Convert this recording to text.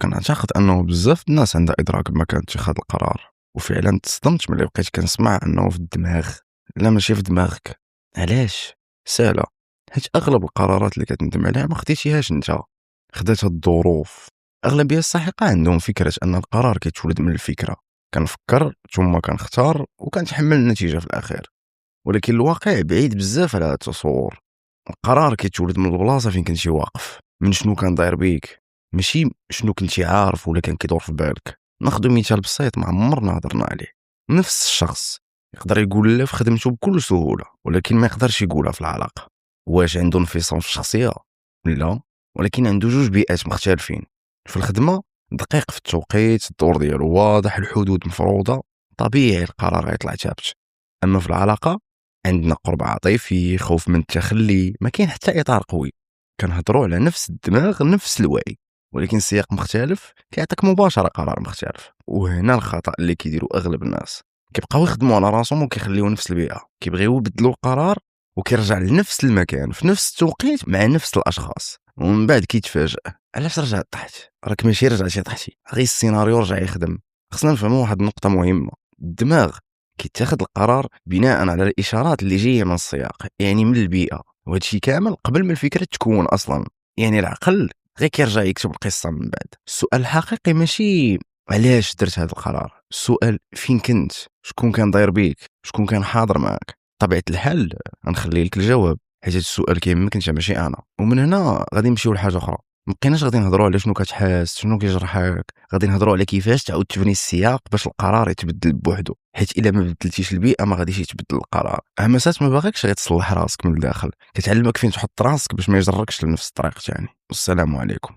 كنعتقد انه بزاف الناس عندها ادراك بمكان اتخاذ القرار، وفعلا تصدمت ملي بقيت كنسمع انه في الدماغ، لا ماشي في دماغك. علاش؟ سهله، حيت اغلب القرارات اللي كتندم عليها ما خديتيهاش انت، خداتها الظروف. اغلبيه الساحقه عندهم فكره ان القرار كيتولد من الفكره، كنفكر ثم كنختار وكنتحمل النتيجه في الاخير. ولكن الواقع بعيد بزاف على هذا التصور. القرار كيتولد من البلاصه فين كنتي واقف، من شنو كان داير بيك، ماشي شنو كنتي عارف ولا كان كيدور في بالك. ناخذ مثال بسيط ما عمرنا هضرنا عليه. نفس الشخص يقدر يقول لا في خدمته بكل سهوله، ولكن ما يقدرش يقولها في العلاقه. واش عنده انفصام في الشخصيه؟ لا، ولكن عنده جوج بيئات مختلفين. في الخدمه دقيق في التوقيت، الدور ديالو واضح، الحدود مفروضه، طبيعي القرار غيطلع ثابت. اما في العلاقه عندنا قرب عاطفي، خوف من التخلي، ما كاين حتى اطار قوي. كنهضروا على نفس الدماغ، نفس الوعي، ولكن السياق مختلف كيعطيك مباشره قرار مختلف. وهنا الخطا اللي كيديروا اغلب الناس، كيبقاو يخدموا على راسهم وكيخليو نفس البيئه، كيبغيو يبدلوا القرار وكيرجع لنفس المكان في نفس التوقيت مع نفس الاشخاص، ومن بعد كيتفاجئ. علاش رجعت طحت؟ راك ماشي رجعتي طحتي، غير السيناريو رجع يخدم. خصنا نفهموا واحد النقطه مهمه. الدماغ كيتاخذ القرار بناء على الاشارات اللي جايه من السياق، يعني من البيئه، وهذا الشيء كامل قبل ما الفكره تكون اصلا. يعني العقل غير كيرجع يكتب القصه من بعد. السؤال الحقيقي ماشي علاش درت هذا القرار، السؤال فين كنت، شكون كان داير بيك، شكون كان حاضر معك. طبيعه الحال غنخلي لك الجواب، حيت هذا السؤال كيهمك انت ماشي انا. ومن هنا غادي نمشيو لحاجه اخرى. مبقيناش غادي نهضروا على شنو كتحس، شنو كيجرحك، غادي نهضروا على كيفاش تعاود تبني السياق باش القرار يتبدل بوحدو. حيت الا ما بدلتيش البيئه ما غاديش يتبدل القرار. همسات ما باغيكش غير تصلح راسك من الداخل، كتعلمك فين تحط راسك باش ما يجركش لنفس الطريق تاني. والسلام عليكم.